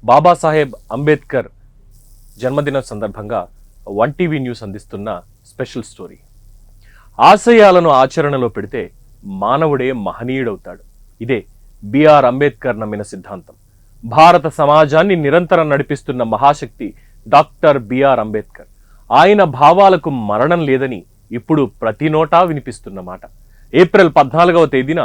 బాబాసాహెబ్ అంబేద్కర్ జన్మదినం సందర్భంగా 1TV news అందిస్తున్న స్పెషల్ స్టోరీ. ఆశయాలను ఆచరణలో పెడితే మానవుడే మహనీయుడవుతాడు. ఇదే బిఆర్ అంబేద్కర్ నమ్మిన సిద్ధాంతం. భారత సమాజాన్ని నిరంతరం నడిపిస్తున్న మహాశక్తి డాక్టర్ బిఆర్ అంబేద్కర్. ఆయన భావాలకు మరణం లేదని ఇప్పుడు ప్రతి నోటా వినిపిస్తున్న మాట. ఏప్రిల్ 14వ తేదీన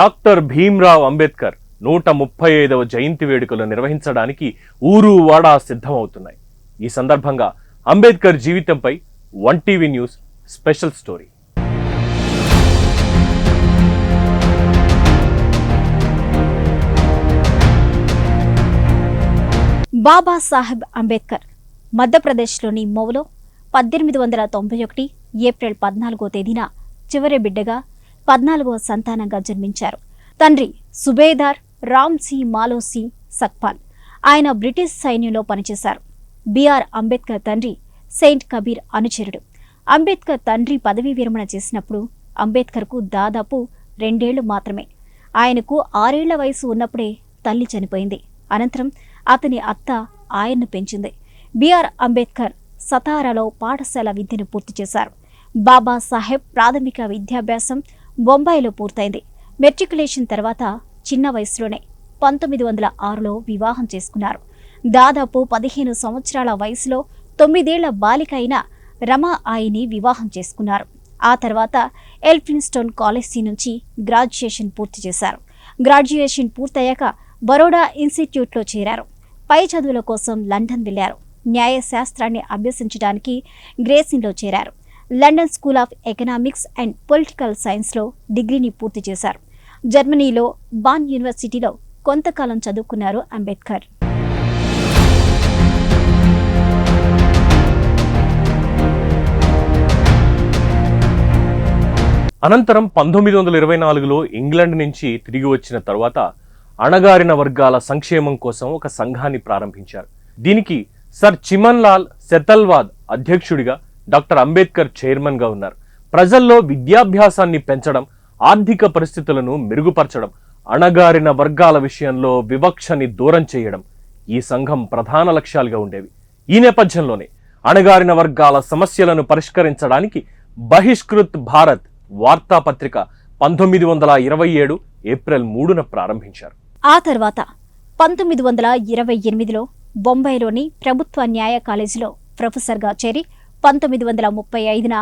డాక్టర్ భీమ్రావ్ అంబేద్కర్ 135వ జయంతి వేడుకలు నిర్వహించడానికి ఊరు వాడా సిద్ధమవుతున్నాయి. ఈ సందర్భంగా అంబేద్కర్ జీవితంపై 1TV news special story. Babasaheb Ambedkar మధ్యప్రదేశ్లోని మౌలో 1891 ఏప్రిల్ 14వ తేదీన చివరి బిడ్డగా 14వ సంతానంగా జన్మించారు. తండ్రి సుబేదార్ రామ్జీ మాలోసి సక్పాల్. ఆయన బ్రిటిష్ సైన్యంలో పనిచేశారు. బిఆర్ అంబేద్కర్ తండ్రి సెయింట్ కబీర్ అనుచరుడు. అంబేద్కర్ తండ్రి పదవీ విరమణ చేసినప్పుడు అంబేద్కర్కు దాదాపు 2 ఏళ్లు మాత్రమే. ఆయనకు 6 ఏళ్ల వయసు ఉన్నప్పుడే తల్లి చనిపోయింది. అనంతరం అతని అత్త ఆయన్ను పెంచింది. బిఆర్ అంబేద్కర్ సతారాలో పాఠశాల విద్యను పూర్తి చేశారు. బాబాసాహెబ్ ప్రాథమిక విద్యాభ్యాసం బొంబాయిలో పూర్తయింది. మెట్రికులేషన్ తర్వాత చిన్న వయసులోనే 1906లో వివాహం చేసుకున్నారు. దాదాపు 15 సంవత్సరాల వయసులో 9 ఏళ్ల బాలిక అయిన రమా ఆయిని వివాహం చేసుకున్నారు. ఆ తర్వాత ఎల్ఫిన్స్టోన్ కాలేజీ నుంచి గ్రాడ్యుయేషన్ పూర్తి చేశారు. గ్రాడ్యుయేషన్ పూర్తయ్యాక బరోడా ఇన్స్టిట్యూట్లో చేరారు. పై చదువుల కోసం లండన్ వెళ్లారు. న్యాయశాస్త్రాన్ని అభ్యసించడానికి గ్రేసిన్లో చేరారు. London school of economics and political సైన్స్లో డిగ్రీని పూర్తి చేశారు. జర్మనీలో బాన్ యూనివర్సిటీలో కొంతకాలం చదువుకున్నారు అంబేద్కర్. అనంతరం 1924లో ఇంగ్లాండ్ నుంచి తిరిగి వచ్చిన తర్వాత అణగారిన వర్గాల సంక్షేమం కోసం ఒక సంఘాన్ని ప్రారంభించారు. దీనికి సర్ చిమన్ లాల్ సెతల్వాద్ అధ్యక్షుడిగా, డాక్టర్ అంబేద్కర్ చైర్మన్ గా ఉన్నారు. ప్రజల్లో విద్యాభ్యాసాన్ని పెంచడం, ఆర్థిక పరిస్థితులను మెరుగుపరచడం, అణగారిన వర్గాల విషయంలో వివక్షని దూరం చేయడం ఈ సంఘం ప్రధాన లక్ష్యాలుగా ఉండేవి. ఈ నేపథ్యంలోనే అణగారిన వర్గాల సమస్యలను పరిష్కరించడానికి బహిష్కృత్ భారత్ వార్తాపత్రిక 1927 ఏప్రిల్ 3న ప్రారంభించారు. ఆ తర్వాత 1928లో బొంబాయిలోని ప్రభుత్వ న్యాయ కాలేజీలో ప్రొఫెసర్గా చేరి 1935న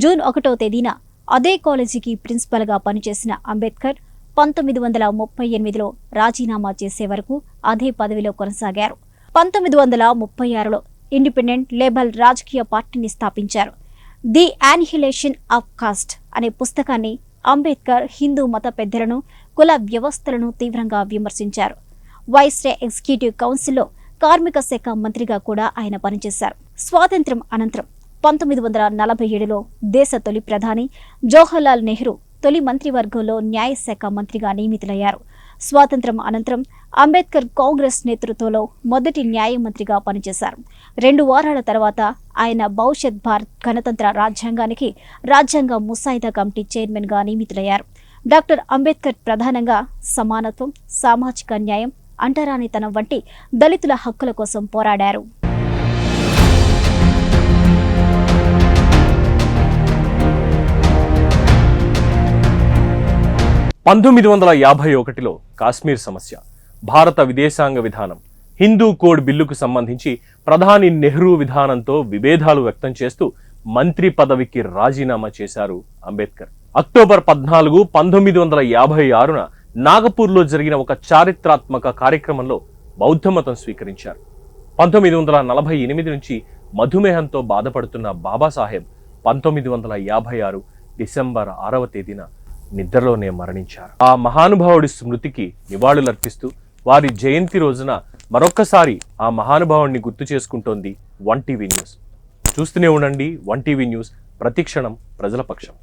జూన్ 1వ తేదీన అదే కాలేజీకి ప్రిన్సిపల్గా పనిచేసిన అంబేద్కర్ 1938లో రాజీనామా చేసే వరకు అదే పదవిలో కొనసాగారు. 1936లో ఇండిపెండెంట్ లేబర్ రాజకీయ పార్టీని స్థాపించారు. ది యానిహిలేషన్ ఆఫ్ కాస్ట్ అనే పుస్తకాన్ని అంబేద్కర్ హిందూ మత పెద్దలను, కుల వ్యవస్థలను తీవ్రంగా విమర్శించారు. వైస్రే ఎగ్జిక్యూటివ్ కౌన్సిల్లో కార్మిక శాఖ మంత్రిగా కూడా ఆయన పనిచేశారు. స్వాతంత్ర్యం అనంతరం 1947లో దేశ తొలి ప్రధాని జవహర్లాల్ నెహ్రూ తొలి మంత్రివర్గంలో న్యాయశాఖ మంత్రిగా నియమితులయ్యారు. స్వాతంత్ర్యం అనంతరం అంబేద్కర్ కాంగ్రెస్ నేతృత్వంలో మొదటి న్యాయమంత్రిగా పనిచేశారు. 2 వారాల తర్వాత ఆయన భవిష్యత్ భారత్ గణతంత్ర రాజ్యాంగానికి రాజ్యాంగ ముసాయిదా కమిటీ చైర్మన్గా నియమితులయ్యారు. డాక్టర్ అంబేద్కర్ ప్రధానంగా సమానత్వం, సామాజిక న్యాయం, అంటరానితనం వంటి దళితుల హక్కుల కోసం పోరాడారు. పంతొమ్మిది 1951లో కాశ్మీర్ సమస్య, భారత విదేశాంగ విధానం, హిందూ కోడ్ బిల్లుకు సంబంధించి ప్రధాని నెహ్రూ విధానంతో విభేదాలు వ్యక్తం చేస్తూ మంత్రి పదవికి రాజీనామా చేశారు అంబేద్కర్. అక్టోబర్ 14, 1956న నాగపూర్లో జరిగిన ఒక చారిత్రాత్మక కార్యక్రమంలో బౌద్ధ మతం స్వీకరించారు. 1948 నుంచి మధుమేహంతో బాధపడుతున్న బాబాసాహెబ్ 1956 డిసెంబర్ 6వ తేదీన నిద్రలోనే మరణించారు. ఆ మహానుభావుడి స్మృతికి నివాళులర్పిస్తూ వారి జయంతి రోజున మరొక్కసారి ఆ మహానుభావుడిని గుర్తు చేసుకుంటోంది 1TV న్యూస్. చూస్తూనే ఉండండి 1TV న్యూస్, ప్రతిక్షణం ప్రజల పక్షం.